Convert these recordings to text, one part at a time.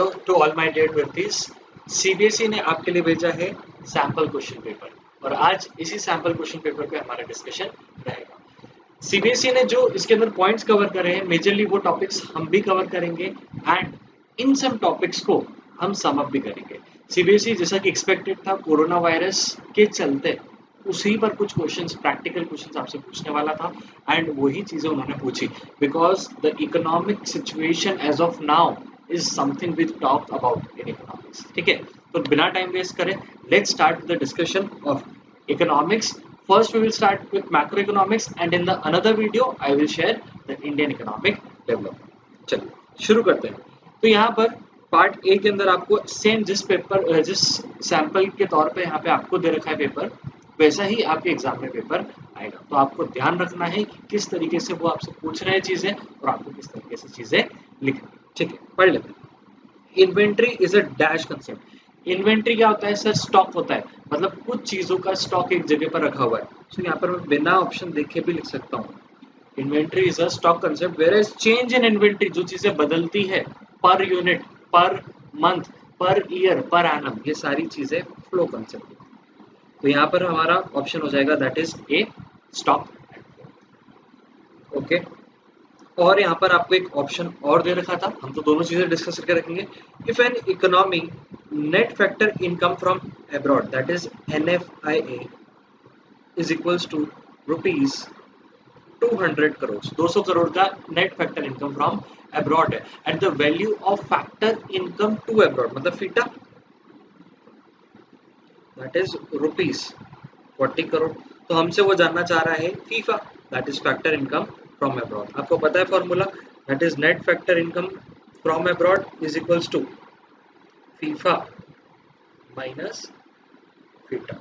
Hello to all my dear विद्यार्थीज। CBSE ने आपके लिए भेजा है सैंपल क्वेश्चन पेपर और आज इसी सैंपल क्वेश्चन पेपर पे हमारा डिस्कशन रहेगा। सीबीएसई ने जो इसके अंदर पॉइंट्स कवर करे हैं मेजरली वो टॉपिक्स हम भी कवर करेंगे एंड इन सम टॉपिक्स को हम सम अप भी करेंगे। सीबीएसई जैसा कि एक्सपेक्टेड था कोरोना वायरस के चलते उसी पर कुछ क्वेश्चंस प्रैक्टिकल क्वेश्चंस आपसे पूछने वाला था एंड वही चीजें उन्होंने पूछी because the economic situation as of now is something we talk about in economics. ठीक है, तो बिना टाइम वेस्ट करें let's start the discussion of economics. First we will start with macroeconomics and in the another video I will share the Indian economic development. चलिए शुरू करते हैं। तो यहाँ पर पार्ट ए के अंदर आपको सेम जिस सैंपल के तौर पे यहाँ पे आपको दे रखा है पेपर वैसा ही आपके एग्जाम में पेपर आएगा। तो आपको ध्यान रखना है कि किस तरीके से वो आपसे पूछ रहे हैं चीजें और आपको किस तरीके से चीजें लिखनी। ठीक है, पढ़ लेते हैं। Inventory is a dash concept. Inventory क्या होता है सर? स्टॉक होता है, मतलब कुछ चीजों का स्टॉक एक जगह पर रखा हुआ है। तो यहाँ पर मैं बिना ऑप्शन देखे भी लिख सकता हूँ inventory is a stock concept where is change in inventory जो चीजें बदलती है per unit, per month, per year, per annum, ये सारी चीजें फ्लो कंसेप्ट। तो यहाँ पर हमारा ऑप्शन हो जाएगा that is a stock. Okay, और यहाँ पर आपको एक ऑप्शन और दे रखा था, हम तो दोनों चीजें डिस्कस करके रखेंगे। If an economy net factor income from abroad that is NFIA is equals to rupees 200 crore, 200 crore का net factor income from abroad है at the value of factor income to abroad मतलब FITA that is rupees 40 crore. तो हमसे वो जानना चाह रहा है FIFA that is factor income from abroad. आपको पता है formula that is net factor income from abroad is equals to fifa minus feta.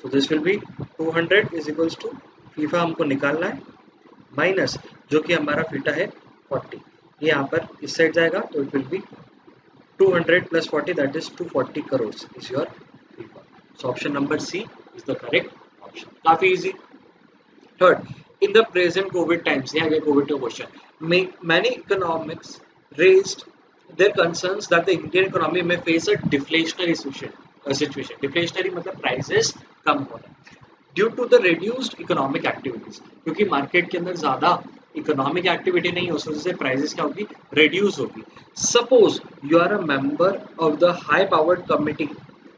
So this will be 200 is equals to fifa हमको निकालना है माइनस जो कि हमारा फीटा है 40। ये यहाँ पर इस साइड जाएगा तो it will be 200 plus 40 that is 240 crore is your FIFA. So option number C is the correct option. काफी easy. Third, in the present COVID times, यहाँ गया COVID का question. Many economics raised their concerns that the Indian economy may face a deflationary situation. Deflationary मतलब prices कम हो रहा है due to the reduced economic activities. क्योंकि market के अंदर ज्यादा इकोनॉमिक एक्टिविटी नहीं है उस वजह से प्राइसेस क्या होगी? रिड्यूस होगी। Suppose you are a member of the high powered committee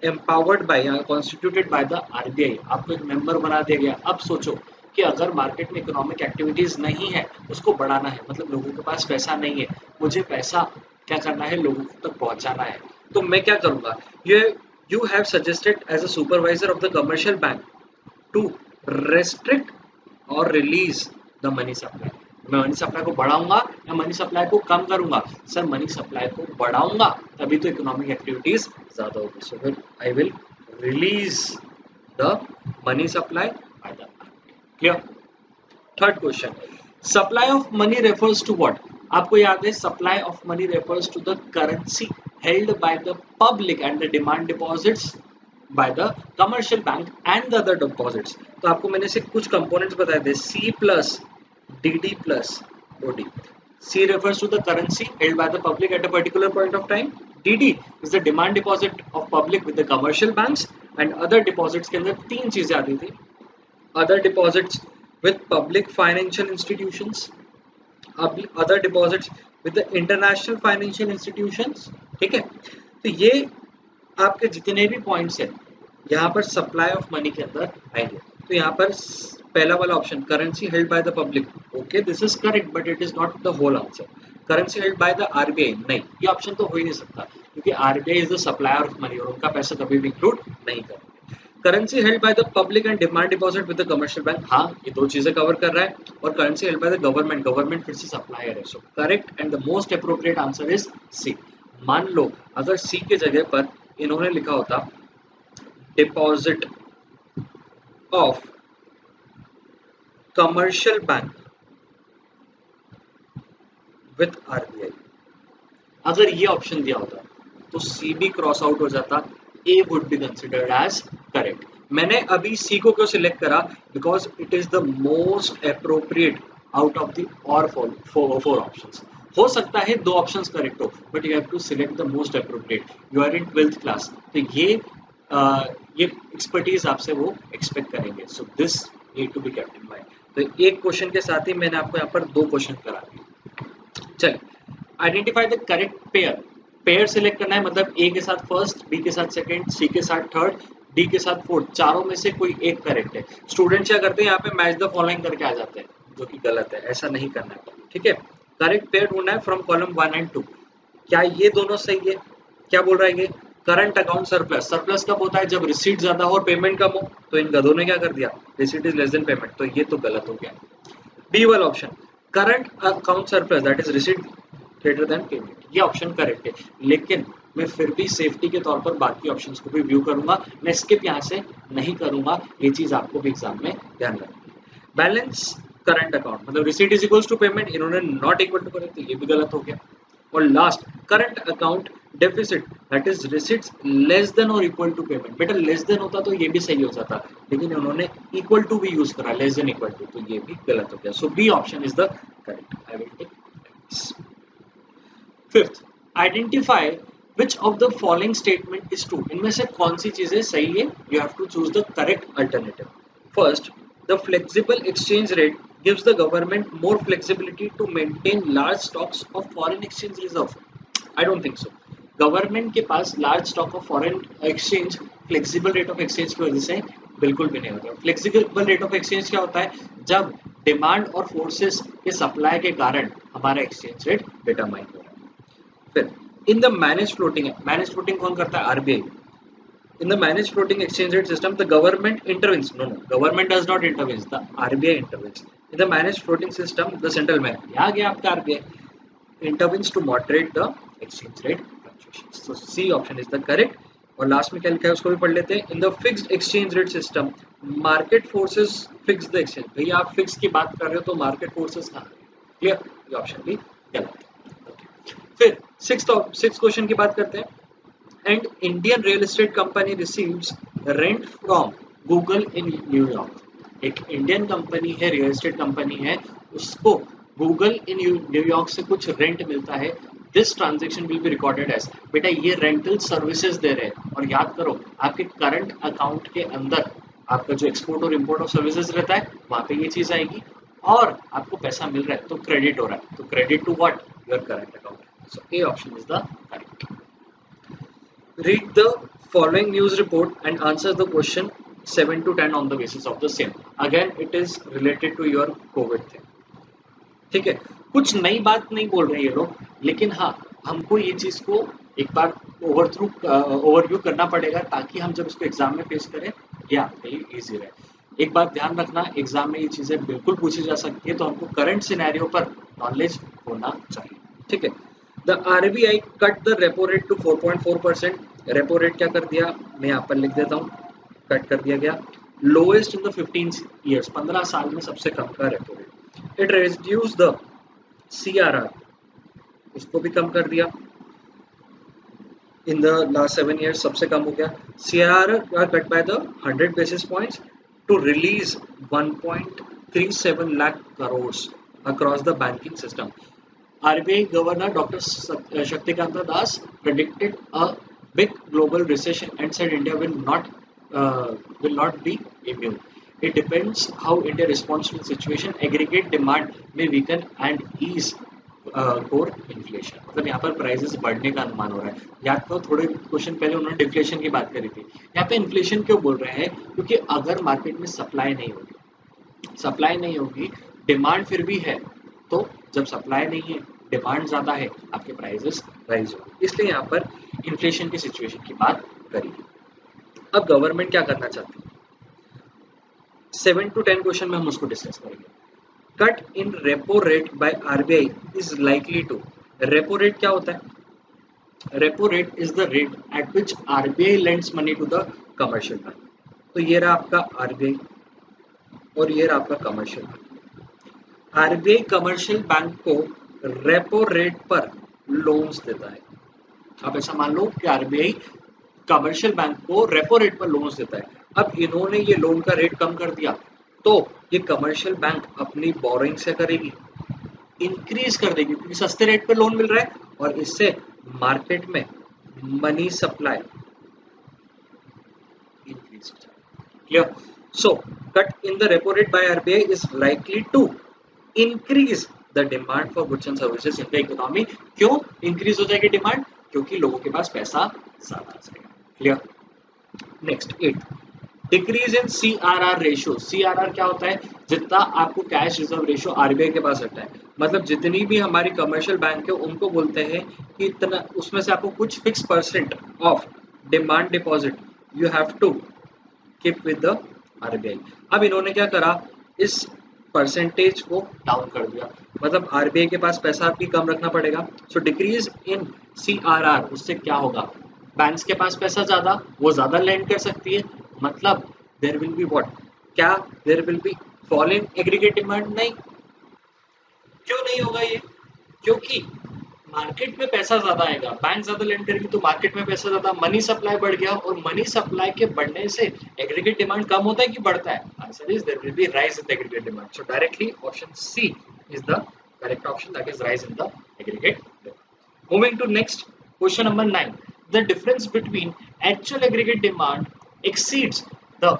empowered by या constituted by the RBI, आपको एक मेंबर बना दिया गया। अब सोचो कि अगर मार्केट में इकोनॉमिक एक्टिविटीज नहीं है उसको बढ़ाना है, मतलब लोगों के पास पैसा नहीं है, मुझे पैसा क्या करना है? लोगों तक पहुंचाना है। तो मैं क्या करूंगा? You have suggested as a supervisor of the commercial bank to restrict और रिलीज द मनी सप्लाई। मैं मनी सप्लाई को बढ़ाऊंगा या मनी सप्लाई को कम करूंगा? सर मनी सप्लाई को बढ़ाऊंगा तभी तो इकोनॉमिक एक्टिविटीज ज्यादा होगी। सो फिर I will release the money supply by the clear. Third question, supply of money refers to what? आपको याद है supply of money refers to the currency held by the public and the demand deposits by the commercial bank and the other deposits. तो आपको मैंने से कुछ components बताए थे C plus DD plus OD। C refers to the currency held by the public at a particular point of time. DD is the demand deposit of public with the commercial banks and other deposits के अंदर तीन चीजें आती थी। Other deposits with public financial institutions, other deposits with the international financial institutions। ठीक है, तो ये आपके जितने भी पॉइंट्स हैं यहाँ पर सप्लाई ऑफ मनी के अंदर आएंगे। तो यहाँ पर पहला वाला option currency held by the public, okay this is correct but it is not the whole answer. Currency held by the RBI, नहीं ये ऑप्शन तो हो ही नहीं सकता क्योंकि RBI is the supplier of money और उनका पैसा कभी भी इंक्लूड नहीं करेंगे। Currency held by the public and demand deposit with the commercial bank, हाँ ये दो चीजें कवर कर रहा है। और currency held by the government, government फिर से सप्लायर है। So correct and the most appropriate answer is C. मान लो अगर सी के जगह पर इन्होंने लिखा होता deposit of commercial bank with RBI, अगर ये ऑप्शन दिया होता तो सी भी क्रॉस आउट हो जाता, A would be considered as correct. मैंने अभी सी को क्यों सिलेक्ट करा? Because it is the most appropriate out of the और फोर ऑप्शंस। हो सकता है दो ऑप्शंस करेक्ट हो, but you have to select the most appropriate. You are in 12th class, तो ये एक्सपर्टीज आपसे वो एक्सपेक्ट करेंगे। So this need to be kept in mind. तो एक क्वेश्चन के साथ ही मैंने आपको यहाँ पर दो क्वेश्चन करा दिए। चलिए, identify the correct pair. Pair select करना है, मतलब ए के साथ फर्स्ट, बी के साथ सेकंड, सी के साथ थर्ड, डी के साथ फोर्थ, चारों में से कोई एक करेक्ट है। स्टूडेंट क्या करते हैं यहाँ पे मैच द फॉलोइंग करके आ जाते हैं, जो कि गलत है, ऐसा नहीं करना है। ठीक है, करेक्ट पेयर ढूंढना है फ्रॉम कॉलम 1 एंड 2। क्या ये दोनों सही है? क्या बोल रहा है ये? Current account surplus. सरप्लस कब होता है? जब रिसीट ज्यादा हो और पेमेंट कम हो। तो इन गधों ने क्या कर दिया, receipt is less than payment, तो ये तो गलत हो गया। डी वाला option, current account surplus that is receipt greater than payment, ये ऑप्शन करेक्ट है। लेकिन मैं फिर भी सेफ्टी के तौर पर बाकी ऑप्शंस को भी व्यू करूंगा, मैं स्किप यहाँ से नहीं करूंगा। ये चीज आपको भी एग्जाम में ध्यान रखनी है। बैलेंस करंट अकाउंट, मतलब receipt is equals to payment, इन्होंने नॉट इक्वल टू करे, तो ये भी गलत हो गया। और last, current account deficit that is receipts less than और इक्वल टू पेमेंट। बेटा लेस देन होता तो ये भी सही हो जाता, लेकिन उन्होंने इक्वल टू भी यूज करा, लेस देन इक्वल टू, तो ये भी गलत हो गया। So B option is the correct. I will take this. Fifth, identify which of the following statement is true. इनमें से कौन सी चीजें सही है? You have to choose the correct alternative. First, the flexible exchange rate gives the government more flexibility to maintain large stocks of foreign exchange reserve. I don't think so. Government के पास large stock of foreign exchange flexible rate of exchange की वजह से बिल्कुल भी नहीं होता। Flexible rate of exchange क्या होता है? जब डिमांड और फोर्सेस के सप्लाई के कारण हमारा एक्सचेंज रेट डिटरमाइन हो रहा है। फिर in the manage floating, manage floating कौन करता है? RBI. In the managed floating exchange rate system, the government intervenes. No, government does not intervene. The RBI intervenes. In the managed floating system, the central bank, यहाँ गया आपका RBI, intervenes to moderate the exchange rate fluctuations. So C option is the correct. और last में क्या लिखा है उसको भी पढ़ लेते हैं। In the fixed exchange rate system, market forces fix the exchange. भैया आप फिक्स की बात कर रहे हो तो मार्केट फोर्सेस कहाँ है? क्लियर, ये ऑप्शन भी गलत है। फिर सिक्स क्वेश्चन की बात करते हैं। And Indian real estate company receives rent from Google in New York. एक इंडियन कंपनी है, रियल एस्टेट कंपनी है, उसको गूगल इन न्यूयॉर्क से कुछ रेंट मिलता है। This transaction will be recorded as, बेटा ये रेंटल सर्विसेज दे रहे हैं। और याद करो आपके करंट अकाउंट के अंदर आपका जो एक्सपोर्ट और इम्पोर्ट ऑफ सर्विसेज रहता है वहां पे ये चीज आएगी, और आपको पैसा मिल रहा है तो क्रेडिट हो रहा है, तो credit to what? Your current account. So A option is the correct. Read the following news report and answer the question 7 to 10 on the basis of the same. Again, it is related to your COVID thing. ठीक है, कुछ नई बात नहीं बोल रहे ये लोग, लेकिन हाँ हमको ये चीज को एक बार ओवरव्यू करना पड़ेगा, ताकि हम जब इसको एग्जाम में फेस करें ये आपके लिए इजी रहे। एक बात ध्यान रखना, एग्जाम में ये चीजें बिल्कुल पूछी जा सकती है, तो हमको करंट सिनेरियो पर नॉलेज होना चाहिए। ठीक है, the RBI cut the repo rate to 4.4%। Repo rate क्या कर दिया, मैं यहाँ पर लिख देता हूँ, कट कर दिया गया। लोएस्ट इन द 15 ईयर्स, 15 साल में सबसे कम का repo rate. It reduce the CRR, उसको भी कम कर दिया। इन द लास्ट 7 ईयर्स सबसे कम हो गया। CRR cut by the 100 basis points to release 1.37 lakh crore across the banking system. RBI Governor Dr. Shaktikanta Das predicted a big global recession and said India will not be immune. It depends how India responds to the situation. Aggregate demand may weaken and ease core inflation. मतलब यहाँ पर prices बढ़ने का अनुमान हो रहा है। याद करो थोड़े क्वेश्चन पहले उन्होंने डिफ्लेशन की बात करी थी, यहाँ पे इन्फ्लेशन क्यों बोल रहे हैं? क्योंकि अगर मार्केट में सप्लाई नहीं होगी, डिमांड फिर भी है, तो जब सप्लाई नहीं है डिमांड ज्यादा है, आपके प्राइसेस राइज होंगे, इसलिए यहाँ पर इन्फ्लेशन की सिचुएशन की बात करी। अब गवर्नमेंट क्या करना चाहती है? 7 to 10 क्वेश्चन में हम उसको डिस्कस करेंगे। Cut in repo rate by RBI is likely to. Repo rate क्या होता है? Repo rate is the rate at which RBI lends money to the commercial bank. तो ये रहा आपका आरबीआई और ये रहा आपका commercial bank. RBI commercial bank को रेपो रेट पर लोन्स देता है। आप ऐसा मान लो कि आरबीआई कमर्शियल बैंक को रेपो रेट पर लोन्स देता है। अब इन्होंने ये लोन का रेट कम कर दिया, तो ये कमर्शियल बैंक अपनी बोरोइंग से करेगी, इंक्रीज कर देगी क्योंकि सस्ते रेट पे लोन मिल रहा है और इससे मार्केट में money supply increase. Clear? So, cut in the repo rate by RBI is likely to increase the demand for goods and services in the economy. क्यों increase हो जाएगी demand? क्योंकि लोगों के पास पैसा ज्यादा आ जाएगा. Clear? Next, 8. Decrease in CRR ratio. CRR क्या होता है? जितना आपको कैश रिजर्व रेशियो RBI के पास रहता है, मतलब जितनी भी हमारी कमर्शियल बैंक है उनको बोलते हैं कि इतना उसमें से आपको कुछ fix percent of demand deposit you have to keep with the RBI. अब इन्होंने क्या करा, इस परसेंटेज को डाउन कर दिया, मतलब RBI के पास पैसा भी कम रखना पड़ेगा. सो डिक्रीज इन CRR, उससे क्या होगा, बैंक्स के पास पैसा ज्यादा, वो ज्यादा लेंड कर सकती है, मतलब देयर विल बी व्हाट, क्या there will be fall in aggregate demand? नहीं. क्यों नहीं होगा ये? क्योंकि मार्केट में पैसा ज्यादा आएगा, बैंक ज्यादा लेंड करेगी तो मार्केट में पैसा ज्यादा, मनी सप्लाई बढ़ गया, और मनी सप्लाई के बढ़ने से एग्रीगेट डिमांड कम होता है कि बढ़ता है? Answer is there will be rise in the aggregate demand. So directly option C is the correct option, that is rise in the aggregate demand. Moving to next question number 9. The difference between actual aggregate demand exceeds the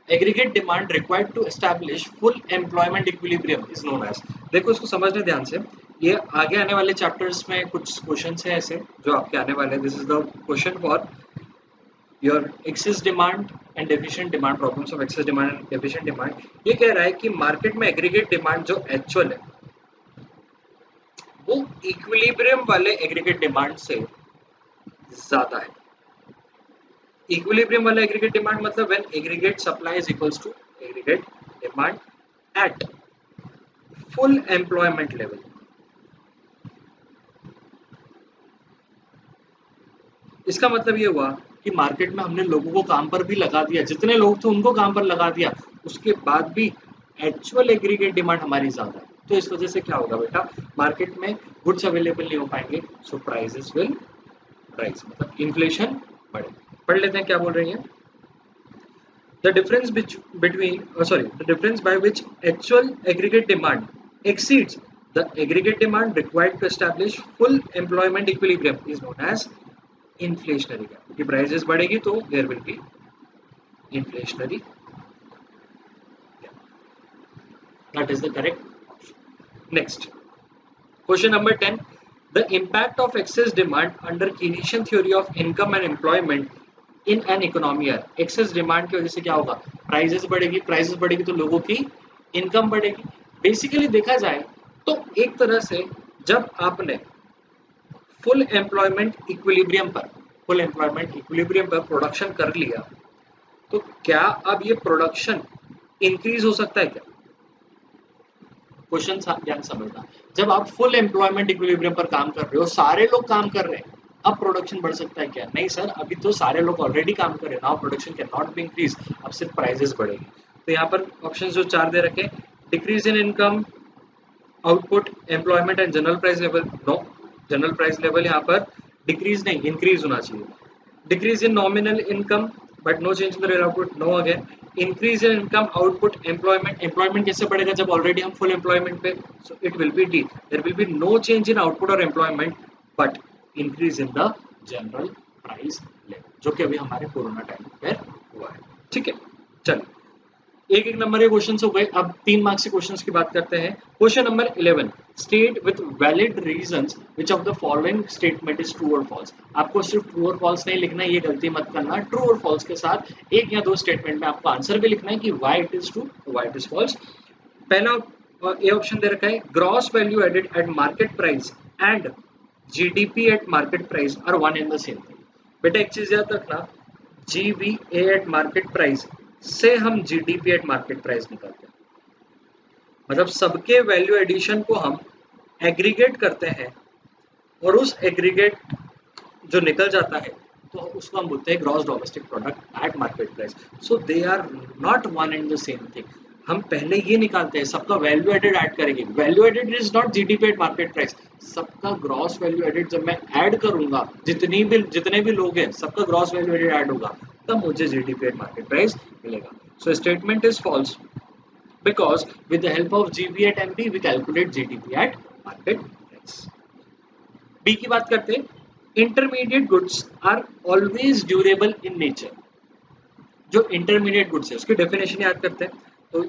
aggregate demand required to establish full employment equilibrium is known as. देखो इसको समझने ध्यान से, ये आगे आने वाले chapters में कुछ क्वेश्चंस हैं ऐसे जो आपके आने वाले हैं. This is the question for your excess demand and deficient demand, problems of excess demand and deficient demand. ये कह रहा है कि मार्केट में एग्रीगेट डिमांड जो एक्चुअल है वो इक्विलिब्रियम वाले एग्रीगेट डिमांड से ज्यादा है. इक्विलिब्रियम वाला एग्रीगेट डिमांड मतलब when aggregate supply is equals to aggregate demand at full employment level. इसका मतलब ये हुआ कि मार्केट में हमने लोगों को काम पर भी लगा दिया, जितने लोग थे उनको काम पर लगा दिया, उसके बाद भी एक्चुअल एग्रीगेट डिमांड हमारी ज्यादा है. तो इस वजह से क्या होगा बेटा, मार्केट में गुड्स अवेलेबल नहीं हो पाएंगे, सो प्राइसेस विल राइज, मतलब इन्फ्लेशन बढ़ेगा. पढ़ लेते हैं क्या बोल रही है. The difference the difference by which actual aggregate demand exceeds the aggregate demand required to establish full employment equilibrium is known as inflationary gap. कि prices बढ़ेगी तो there will be inflationary gap. That is the correct option. Next, question number 10. The impact of excess demand under Keynesian theory of income and employment in an economy है. Excess demand की वजह से क्या होगा, prices बढ़ेगी तो लोगों की इनकम बढ़ेगी. बेसिकली देखा जाए तो एक तरह से जब आपने फुल एम्प्लॉयमेंट इक्विलिब्रियम पर प्रोडक्शन कर लिया तो क्या अब ये प्रोडक्शन इंक्रीज हो सकता है क्या? क्वेश्चन ध्यान समझना. जब आप फुल एम्प्लॉयमेंट इक्विलिब्रियम पर काम कर रहे हो, सारे लोग काम कर रहे हैं, अब प्रोडक्शन बढ़ सकता है क्या? नहीं सर, अभी तो सारे लोग ऑलरेडी काम कर रहे हैं. Now production can not be increase, अब सिर्फ प्राइसेस बढ़ेगी. तो यहाँ पर ऑप्शन जो 4 दे रखे, decrease in income, output, employment and general price level. No, general price level यहाँ पर डिक्रीज नहीं इंक्रीज होना चाहिए. Decrease in nominal income but no change in the real output. No again. Increase in income, output, employment कैसे बढ़ेगा जब already हम full employment पे? So it will be D. There will be no change in output और employment but increase in the general price level, जो कि अभी हमारे कोरोना टाइम पर हुआ है. ठीक है, चलिए एक एक नंबर के क्वेश्चन हो गए. अब 3 मार्क्स के क्वेश्चंस की बात करते हैं. Question number 11. State with valid reasons which of the following statement is true और फॉल्स. आपको सिर्फ ट्रू और फॉल्स नहीं लिखना है, ये गलती मत करना. ट्रू और फॉल्स के साथ एक या दो स्टेटमेंट में आपको आंसर भी लिखना है कि why it is true, why it is false. पहला ए ऑप्शन दे रखा है, gross value added at market price and GDP at market price are one in the same thing. बेटा एक चीज याद रखना, GVA एट मार्केट प्राइस से हम GDP एट मार्केट प्राइस निकालते हैं, मतलब सबके वैल्यू एडिशन को हम एग्रीगेट करते हैं और उस एग्रीगेट जो निकल जाता है तो उसको हम बोलते हैं gross domestic product at market price. So they are not one and the same thing. हम पहले ये निकालते हैं, सबका वैल्यू एडेड ऐड करेंगे. Value added is not GDP at market price. सबका ग्रॉस वैल्यू एडेड जब मैं ऐड करूंगा, जितने भी लोग हैं सबका ग्रॉस वैल्यू एडेड ऐड होगा, तब मुझे GDP एट मार्केट प्राइस मिलेगा. So statement is false. because with the help of GB at MP we calculate GDP at market price. B की बात करते हैं. Intermediate goods are always durable in nature. जो intermediate goods है उसकी definition याद करते हैं. तो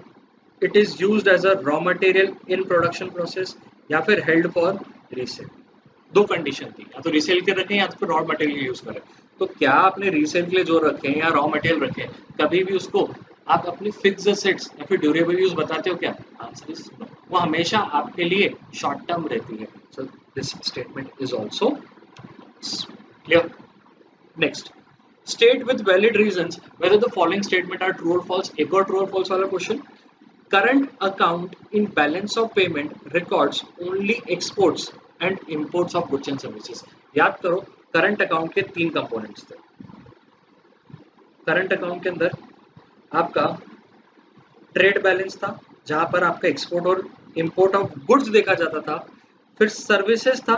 it is used as a raw material in production process या फिर held for resale. दो कंडीशन थी, या तो रीसेल के रखें या तो फिर रॉ मटेरियल यूज करें. तो क्या आपने रीसेल के लिए जो रखे या रॉ मटेरियल रखे कभी भी उसको आप अपनी फिक्स एसेट्स या फिर ड्यूरेबल यूज बताते हो क्या? Answer is no. वो हमेशा आपके लिए शॉर्ट टर्म रहती है. So this statement is also clear. Next, state with valid reasons whether the following statement are true और फॉल्स. एक और ट्रू और फॉल्स वाला question. Current account in balance of payment records only exports and imports of goods and services. याद करो current account के तीन components थे. करंट अकाउंट के अंदर आपका ट्रेड बैलेंस था जहां पर आपका एक्सपोर्ट और इंपोर्ट ऑफ गुड्स देखा जाता था. फिर सर्विसेज था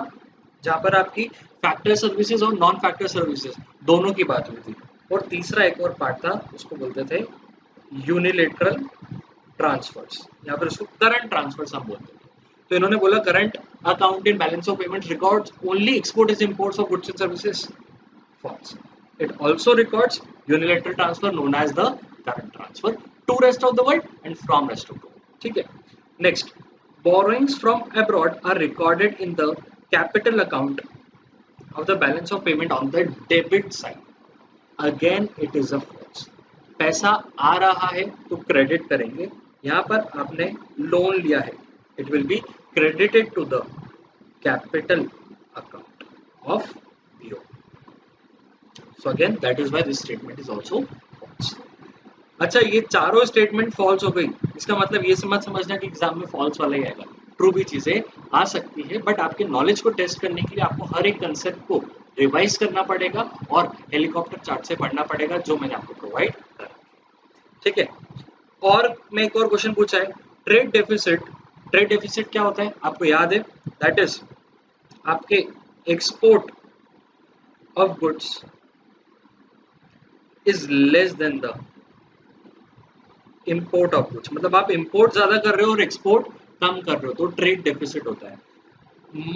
जहां पर आपकी फैक्टर सर्विसेज और नॉन फैक्टर सर्विसेज दोनों की बात हुई थी. और तीसरा एक और पार्ट था उसको बोलते थे यूनिलेटरल ट्रांसफर्स या फिर उसको करंट ट्रांसफर्स हम बोलते हैं. तो इन्होंने बोला current account in balance of payment records only export and imports of goods and services. False. It also records unilateral transfer known as the current transfer to rest of the world and from rest of the world. ठीक है. Next, borrowings from abroad are recorded in the capital account of the balance of payment on the debit side. Again it is a false. पैसा आ रहा है तो credit करेंगे. यहाँ पर आपने लोन लिया है, it will be credited to the capital account of BO. So again that is why this statement is also false. अच्छा, ये चारों स्टेटमेंट फॉल्स हो गई. इसका मतलब ये मत समझना कि एग्जाम में फॉल्स वाला ही आएगा. ट्रू भी चीजें आ सकती है, बट आपके नॉलेज को टेस्ट करने के लिए आपको हर एक कंसेप्ट को रिवाइज करना पड़ेगा और हेलीकॉप्टर चार्ट से पढ़ना पड़ेगा जो मैंने आपको प्रोवाइड करा. ठीक है. और मैं एक और क्वेश्चन पूछा है, ट्रेड डेफिसिट. ट्रेड डेफिसिट क्या होता है आपको याद है? दैट इज आपके export of goods is less than the import of goods. मतलब आप इंपोर्ट ज्यादा कर रहे हो और एक्सपोर्ट कम कर रहे हो, तो ट्रेड डेफिसिट होता है.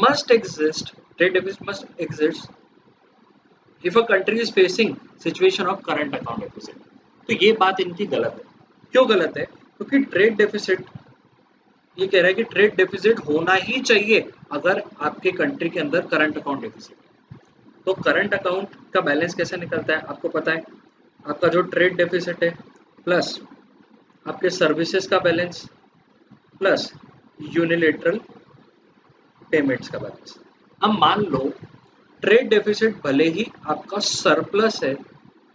Must exist, trade deficit must exist if a country is facing situation of current account deficit. तो ये बात इनकी गलत है. क्यों गलत है? क्योंकि ट्रेड डेफिसिट ये कह रहा है कि ट्रेड डेफिसिट होना ही चाहिए अगर आपके कंट्री के अंदर करंट अकाउंट डेफिसिट है. तो करंट अकाउंट का बैलेंस कैसे निकलता है आपको पता है? आपका जो ट्रेड डेफिसिट है प्लस आपके सर्विसेज का बैलेंस प्लस यूनिलेटरल पेमेंट्स का बैलेंस. अब मान लो ट्रेड डेफिसिट भले ही आपका सरप्लस है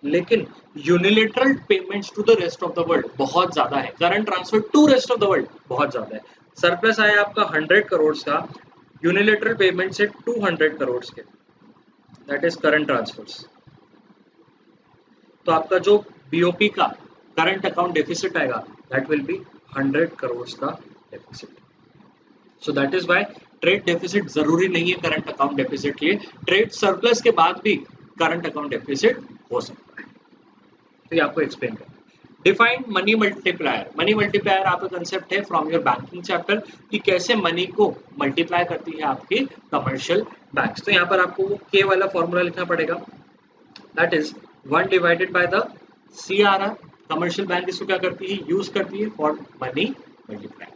लेकिन unilateral payments to the rest of the world बहुत ज्यादा है. Current transfer to rest of the world बहुत ज्यादा है. सरप्लस आया आपका 100 करोड़ का, यूनिलेटरल पेमेंट से 200 करोड़ के, दैट इज करंट ट्रांसफर्स. तो आपका जो बीओपी का करंट अकाउंट डेफिसिट आएगा दैट विल बी 100 करोड़ का deficit. So that is why trade deficit जरूरी नहीं है करंट अकाउंट डेफिसिट के लिए. ट्रेड सरप्लस के बाद भी करंट अकाउंट डेफिसिट हो सकता है. तो ये आपको एक्सप्लेन करना. Define money multiplier. Money multiplier आपका कंसेप्ट है फ्रॉम योर बैंकिंग चैप्टर कि कैसे मनी को मल्टीप्लाई करती है आपकी कमर्शियल बैंक्स. तो यहाँ पर आपको वो के वाला फॉर्मूला लिखना पड़ेगा, that is 1 divided by the CRR. Commercial bank इसको क्या करती है? यूज करती है फॉर मनी मल्टीप्लाई.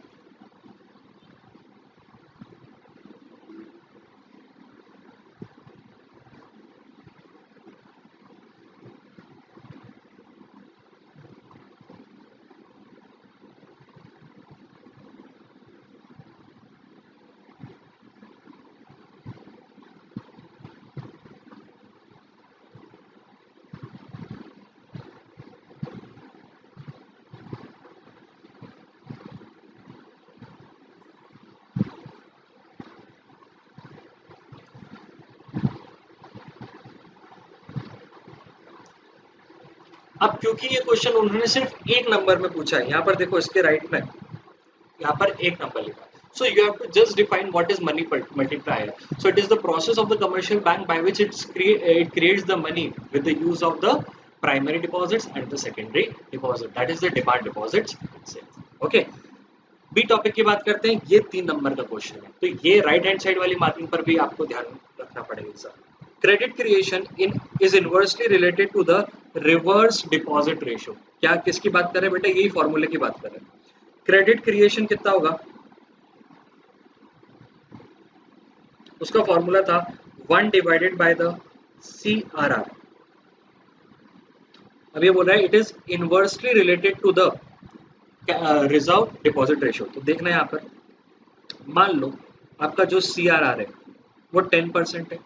अब क्योंकि ये क्वेश्चन उन्होंने सिर्फ एक नंबर में पूछा है, यहाँ पर देखो इसके राइट में यहाँ पर एक नंबर लिखा. So you have to just define what is money multiplier. So it is the process of the commercial bank by which it creates the money with the use of the primary deposits and the secondary deposit. That is the demand deposits itself. Okay. B topic की बात करते हैं, ये 3 number का question है, तो ये right hand side वाली मार्किंग पर भी आपको ध्यान रखना पड़ेगा। Credit creation is inversely related to the reverse deposit ratio. क्या किसकी बात कर रहे हैं बेटा? यही फॉर्मूले की बात कर रहे हैं। क्रेडिट क्रिएशन कितना होगा? उसका फॉर्मूला था 1 डिवाइडेड बाय द CRR। अब ये बोल रहा है it is inversely related to the reserve deposit ratio. तो देखना यहाँ पर, मान लो आपका जो CRR है वो 10% है,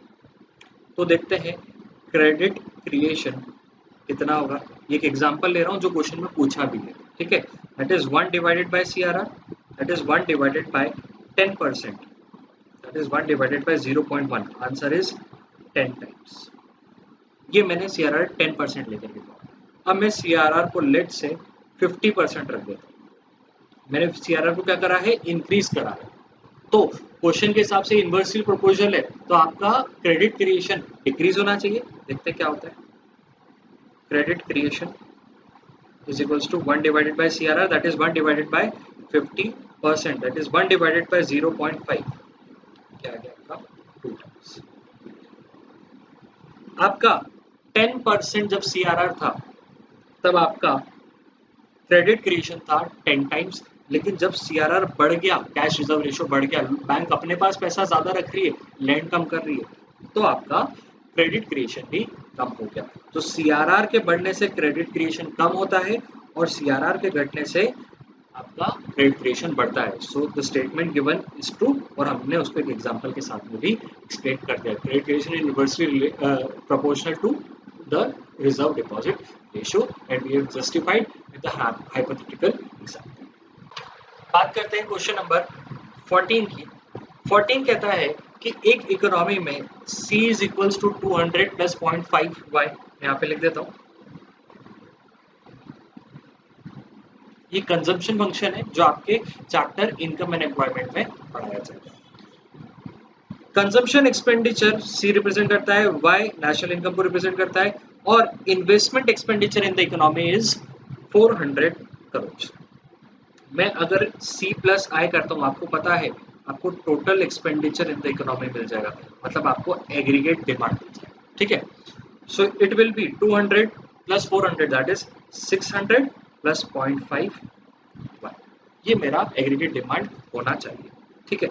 तो देखते हैं क्रेडिट क्रिएशन कितना होगा। एक एग्जांपल ले रहा हूँ जो क्वेश्चन में पूछा भी है, ठीक है। That is 1 divided by CRR, that is 1 divided by 10%, that is 1 divided by 0.1, answer is 10 times. ये मैंने CRR 10% लेकर के लिखा। अब मैं CRR को लेट से 50% रख देता हूँ। मैंने CRR को क्या करा है? इंक्रीज करा है। तो क्वेश्चन के हिसाब से इनवर्सली प्रोपोर्शनल है, तो आपका क्रेडिट क्रिएशन डिक्रीज होना चाहिए। देखते हैं क्या होता है। Credit creation is equals to 1 divided by CRR, that is 1 divided by 50%, that is 1 divided by 0.5, क्या आ गया आपका? 2 times। आपका 10% जब CRR था तब आपका क्रेडिट क्रिएशन था 10 टाइम्स, लेकिन जब CRR बढ़ गया, कैश रिजर्व रेशियो बढ़ गया, बैंक अपने पास पैसा ज्यादा रख रही है, लैंड कम कर रही है, तो आपका क्रेडिट क्रिएशन भी कम हो गया। तो CRR के बढ़ने से क्रेडिट क्रिएशन कम होता है और CRR के घटने से आपका क्रेडिट क्रिएशन बढ़ता है। So the statement given is true, और हमने उसको एक एग्जांपल के साथ में भी एक्सप्लेन कर दिया। Credit creation is inversely proportional to the reserve deposit ratio and we have justified with the hypothetical example. बात करते हैं क्वेश्चन नंबर 14 की। 14 कहता है कि एक इकोनॉमी में C is equals to 200 plus 0.5y, यहाँ पे लिख देता हूँ। ये कंजम्पशन फंक्शन है जो आपके चैप्टर इनकम एंड एम्प्लॉयमेंट में पढ़ाया जाएगा। कंजम्पशन एक्सपेंडिचर C रिप्रेजेंट करता है, Y नेशनल इनकम को रिप्रेजेंट करता है, और investment expenditure in the economy is 400 crore. मैं अगर C प्लस I करता हूँ, आपको पता है आपको total expenditure in the economy मिल जाएगा, मतलब आपको एग्रीगेट डिमांड मिल जाएगा, ठीक है। So it will be 200 plus 400, that is 600 plus 0.5, ये मेरा एग्रीगेट डिमांड होना चाहिए, ठीक है।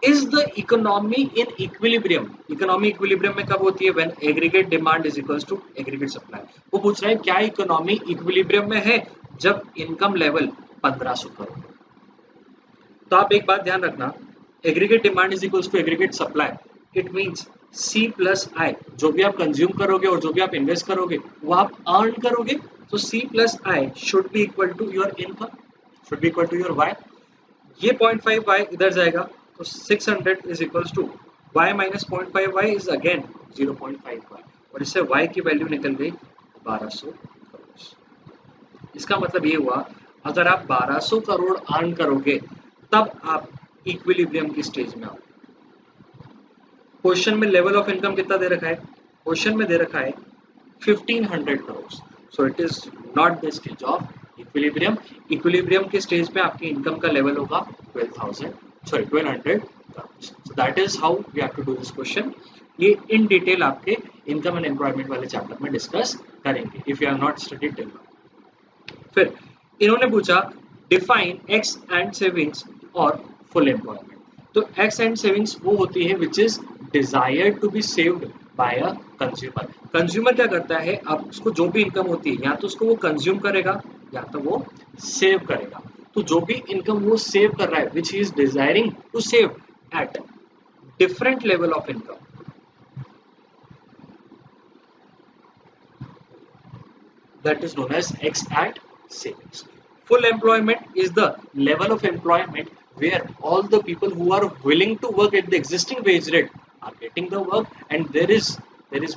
Is the economy in equilibrium? Economy equilibrium में कब होती है? When aggregate demand is equals to aggregate supply. वो पूछ रहा है क्या इकोनॉमी इक्विलिब्रियम में है? जब इनकम लेवल 1500 करोड़। तो आप एक बात ध्यान रखना, aggregate demand is equals to aggregate supply, it means C plus I, जो भी आप कंज्यूम करोगे और जो भी आप इन्वेस्ट करोगे वो आप अर्न करोगे, तो C plus I should be equal to your income, should be equal to your Y। ये 0.5y इधर जाएगा, तो 600 is equals to y minus 0.5y is again 0.5y, और इससे y की वैल्यू निकल गई 1200 करोड़। इसका मतलब ये हुआ अगर आप 1200 करोड़ अर्न करोगे तब आप इक्विलिब्रियम की स्टेज में आओ। क्वेश्चन में लेवल ऑफ इनकम कितना दे रखा है? क्वेश्चन में दे रखा है 1500 crore, so it is not the stage of equilibrium. Equilibrium के स्टेज में आपकी इनकम का लेवल होगा 1200 crore. So that is how we have to do this question. ये इन डिटेल आपके इनकम एंड एम्प्लॉयमेंट वाले चैप्टर में डिस्कस करेंगे if you have not studied till now. फिर इन्होंने पूछा डिफाइन एक्स एंड सेविंग्स और फुल एम्प्लॉयमेंट। तो एक्स एंड सेविंग्स वो होती है विच is desired to be saved by a consumer. Consumer क्या करता है, अब उसको जो भी इनकम होती है या तो उसको वो कंज्यूम करेगा या तो वो सेव करेगा। तो जो भी इनकम वो सेव कर रहा है which he is desiring to save at different level of income, that is known as X and savings. Full employment is the level of employment where all the people who are willing to work at the existing wage rate are getting the work, and there is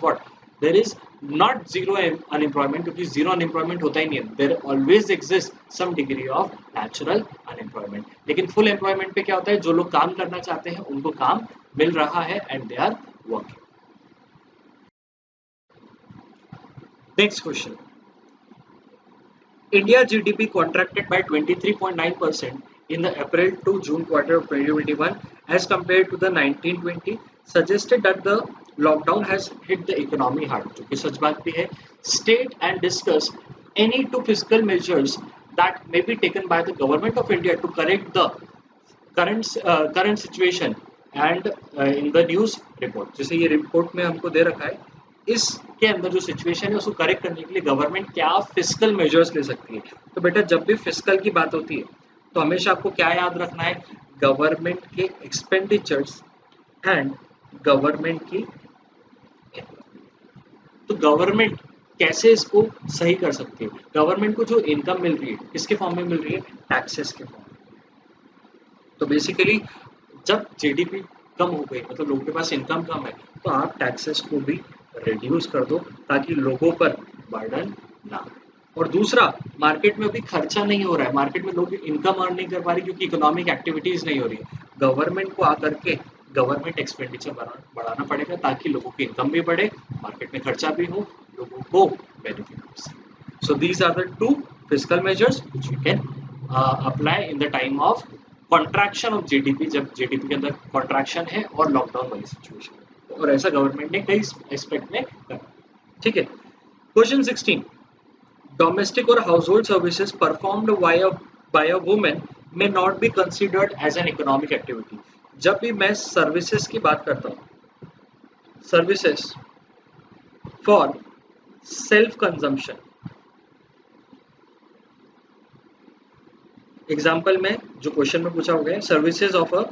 what? There is not zero unemployment, क्योंकि zero unemployment होता ही नहीं है. There always exists some degree of natural unemployment. लेकिन full employment पे क्या होता है? जो लोग काम करना चाहते हैं उनको काम मिल रहा है and they are working. Next question. India GDP contracted by 23.9% in the April to June quarter of 2021 as compared to the 1920 suggested that the lockdown has hit the economy hard, जो कि सच बात भी है. State and discuss any two fiscal measures that may be taken by the government of India to correct the current situation and in the news report. जैसे ये report में हमको दे रखा है, इसके अंदर जो सिचुएशन है उसको करेक्ट करने के लिए गवर्नमेंट क्या फिस्कल मेजर्स ले सकती है. तो बेटा जब भी फिस्कल की बात होती है तो हमेशा आपको क्या याद रखना है, गवर्नमेंट के एक्सपेंडिचर्स एंड गवर्नमेंट की. तो गवर्नमेंट कैसे इसको सही कर सकती है, गवर्नमेंट को जो इनकम मिल रही है किसके फॉर्म में मिल रही है, टैक्सेस के फॉर्म में. तो बेसिकली जब जीडीपी कम हो गई, मतलब लोगों के पास इनकम कम है, तो आप टैक्सेस को भी रिड्यूस कर दो ताकि लोगों पर बर्डन ना हो. और दूसरा, मार्केट में अभी खर्चा नहीं हो रहा है, मार्केट में लोग इनकम अर्न नहीं कर पा रहे क्योंकि इकोनॉमिक एक्टिविटीज नहीं हो रही है. गवर्नमेंट को आकर के गवर्नमेंट एक्सपेंडिचर बढ़ाना पड़ेगा ताकि लोगों की इनकम भी बढ़े, मार्केट में खर्चा भी हो, लोगों को बेनिफिट हो सके. So these are the two fiscal measures which we can apply in the time of contraction of GDP, जब जीडीपी के अंदर कॉन्ट्रैक्शन है और लॉकडाउन वाली सिचुएशन है. और ऐसा गवर्नमेंट ने कई एस्पेक्ट में करा. ठीक है. क्वेश्चन 16, डोमेस्टिक और household services performed by a woman may not be considered as an economic activity. जब भी मैं सर्विसेज की बात करता हूँ, services for self consumption, example में जो क्वेश्चन में पूछा हुआ है, services of a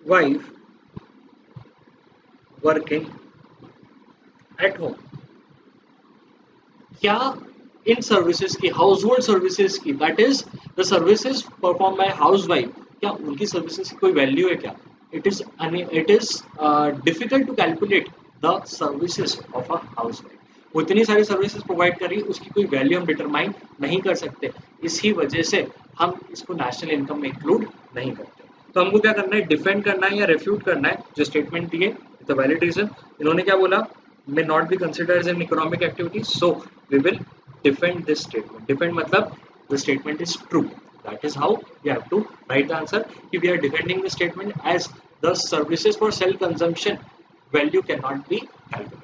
wife working at home. क्या इन सर्विसेज की, हाउस होल्ड सर्विसेज की, that is the services perform by housewife, क्या उनकी सर्विसेज की कोई वैल्यू है क्या? It is difficult to calculate the services of a housewife. वो इतनी सारी सर्विसेज प्रोवाइड कर रही है, उसकी कोई वैल्यू हम डिटरमाइन नहीं कर सकते. इसी वजह से हम इसको नेशनल इनकम में इंक्लूड नहीं करते. तो हमको क्या करना है, डिफेंड करना है या रेफ्यूट करना है जो स्टेटमेंट दिए, द वैलिड रीजन. इन्होंने क्या बोला, may not be considered as an economic activity, so we will defend this statement. Defend matlab the statement is true. That is how we have to write the answer. If we are defending the statement as the services for self consumption value cannot be calculated.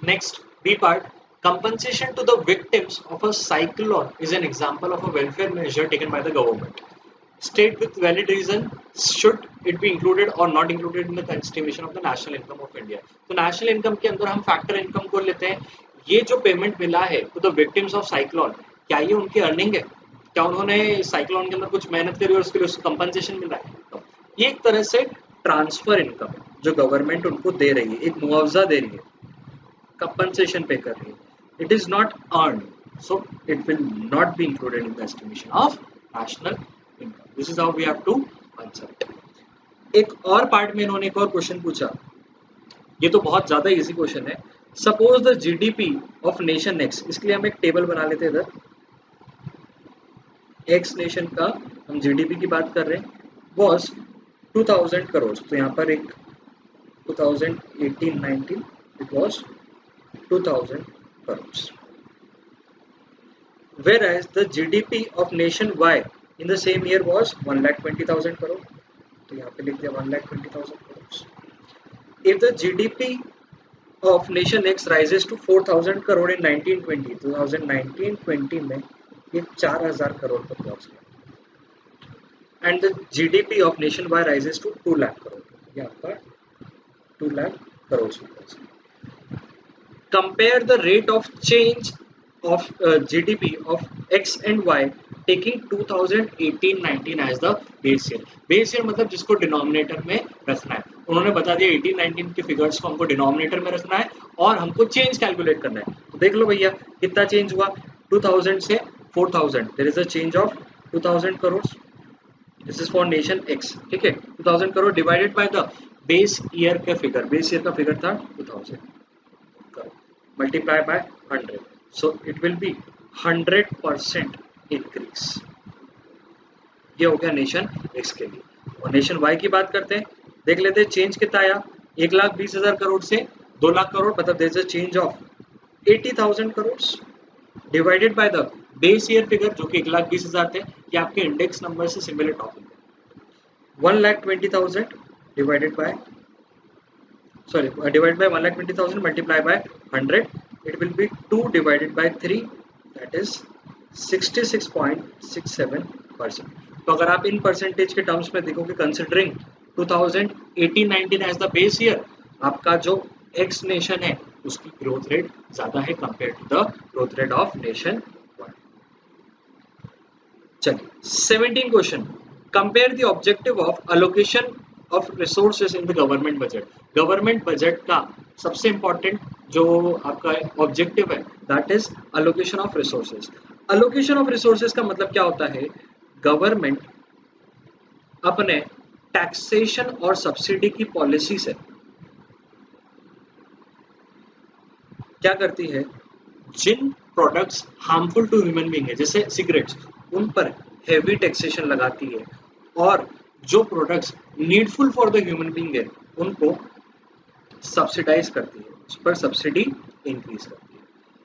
Next, B part. Compensation to the victims of a cyclone is an example of a welfare measure taken by the government. State with valid reason should it be included or not included in the estimation of the national income of India. तो national income के अंदर हम factor income को लेते हैं. ये जो payment मिला है to the victims of cyclone, क्या ये उनकी earning है? क्या उन्होंने cyclone के अंदर कुछ मेहनत करी और उसके लिए उसको compensation मिला है? तो ये एक तरह से ट्रांसफर इनकम है जो गवर्नमेंट उनको दे रही है, एक मुआवजा दे रही है, कंपनसेशन पे कर रही है. It is not earn, so it will not be included in the estimation of national income. This is how we have to answer it. एक और पार्ट में इन्होंने एक और क्वेश्चन पूछा, ये तो बहुत ज्यादा इजी क्वेश्चन है. Suppose the GDP of nation x, इसके लिए हम एक टेबल बना लेते हैं. इधर एक्स नेशन का हम जीडीपी की बात कर रहे हैं, वॉज 2000 करोड़. तो यहाँ पर एक 2018-19 it was 2000 crores, whereas the GDP of nation Y in the same year was 1,20,000 crore. तो यहाँ पे लिख दिया 1,20,000 crores. If the GDP of nation X rises to 4,000 crore in 1920, 2019-20 में ये 4,000 करोड़ पर पहुँच गया. And the GDP of nation Y rises to 2 lakh crore, ये आपका 2 lakh crores पर पहुँच गया. Compare the rate of change of GDP of X and Y taking 2018-19 as the base year. Base year मतलब जिसको डिनोमिनेटर में रखना है. उन्होंने बता दिया 18-19 के फिगर्स को हमको डिनोमिनेटर में रखना है और हमको चेंज कैलकुलेट करना है. तो देख लो भैया कितना चेंज हुआ 2000 से 4000. There is a change of 2000 crore. This is for nation X. ठीक है 2000 crore divided by the base year का फिगर. बेस ईयर का फिगर था 2000 crore multiply by 100. So it will be 100% increase. ये हो गया नेशन एक्स के लिए. और नेशन वाई की बात करते हैं. देख लेते हैं चेंज कितना आया. 1,20,000 करोड़ से 2 लाख करोड़ मतलब there is a change of 80,000 crore divided by the base year figure जो कि 1,20,000 थे. ये आपके इंडेक्स नंबर से सिमिलर टॉपिक है. 1,20,000 divided by divided by 1,20,000 multiply by 100. It will be 2 divided by 3, that is 66.67%. तो अगर आप इन परसेंटेज के टर्म्स में देखोगे considering 2018-19 as the base year, आपका जो एक्स नेशन है उसकी ग्रोथ रेट ज्यादा है compare to the growth rate of nation one. चलिए 17 question. Compare the objective of allocation of resources in the government budget. Government budget का सबसे important जो आपका ऑब्जेक्टिव है that is allocation of resources. Allocation of resources का मतलब क्या होता है. गवर्नमेंट अपने टैक्सेशन और सब्सिडी की पॉलिसी से क्या करती है, जिन products harmful to human being है जैसे सिगरेट्स, उन पर हेवी टैक्सेशन लगाती है और जो products needful for the human being है उनको सब्सिडाइज करती है, उस पर सब्सिडी इंक्रीज करती है.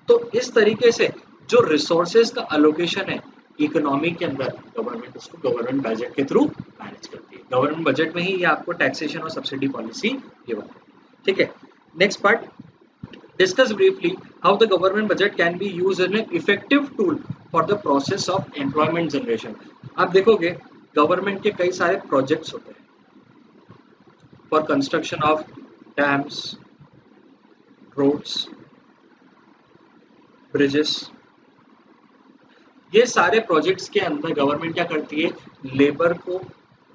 तो इस तरीके से जो रिसोर्सेज का अलोकेशन है इकोनॉमी के अंदर गवर्नमेंट उसको गवर्नमेंट बजट के थ्रू मैनेज करती है. गवर्नमेंट बजट में ही ये आपको टैक्सेशन और सब्सिडी पॉलिसी गिवन है. ठीक है. Next part, discuss briefly how the government budget can be used as an effective tool for the process of employment generation. आप देखोगे गवर्नमेंट के कई सारे प्रोजेक्ट्स होते हैं for construction of dams, roads, bridges. ये सारे प्रोजेक्ट्स के अंदर गवर्नमेंट क्या करती है, लेबर को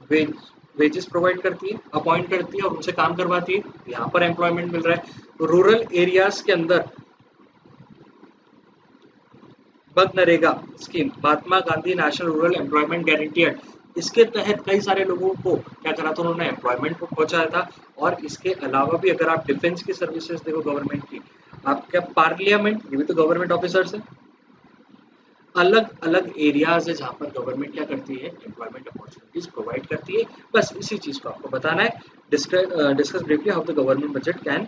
वेजेस प्रोवाइड करती है, अपॉइंट करती है और उनसे काम करवाती है. यहाँ पर एम्प्लॉयमेंट मिल रहा है. रूरल एरियाज के अंदर मनरेगा scheme, Mahatma Gandhi national rural employment guarantee act, इसके तहत कई सारे लोगों को क्या करा था, उन्होंने एम्प्लॉयमेंट को पहुंचाया था. और इसके अलावा भी अगर आप डिफेंस की सर्विसेज देखो गवर्नमेंट की, आपका पार्लियामेंट, ये भी तो गवर्नमेंट ऑफिसर्स है. अलग अलग एरियाज है जहाँ पर गवर्नमेंट क्या करती है, एम्प्लॉयमेंट अपॉर्चुनिटीज प्रोवाइड करती है. बस इसी चीज को आपको बताना है. Discuss briefly how the government budget can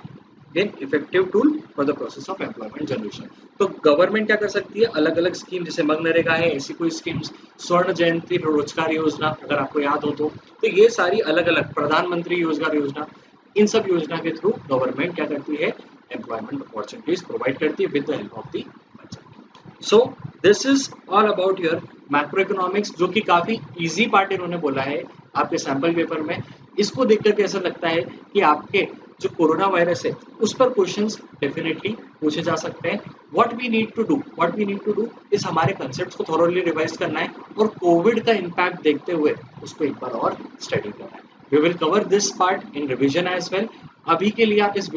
B N effective tool for the process of employment generation. तो गवर्नमेंट क्या कर सकती है, अलग अलग स्कीम जैसे मनरेगा है, ऐसी कोई स्कीम्स, स्वर्ण जयंती रोजगार योजना अगर आपको याद हो तो ये सारी अलग अलग, प्रधानमंत्री रोजगार योजना, इन सब योजना के थ्रू गवर्नमेंट क्या करती है, एम्प्लॉयमेंट अपॉर्चुनिटीज प्रोवाइड करती है with the help of the budget. So this is all about your macro economics, जो कि काफी इजी पार्ट इन्होंने बोला है आपके सैंपल पेपर में. इसको देखकर के ऐसा लगता है कि आपके जो कोरोना वायरस है उस पर क्वेश्चंस डेफिनेटली पूछे जा सकते हैं. What we need to do is हमारे कंसेप्ट्स को थॉरोली रिवाइज करना है और कोविड का इम्पैक्ट देखते हुए उसको एक बार और स्टडी करना है. We will cover this part in revision as well. अभी के लिए आप इस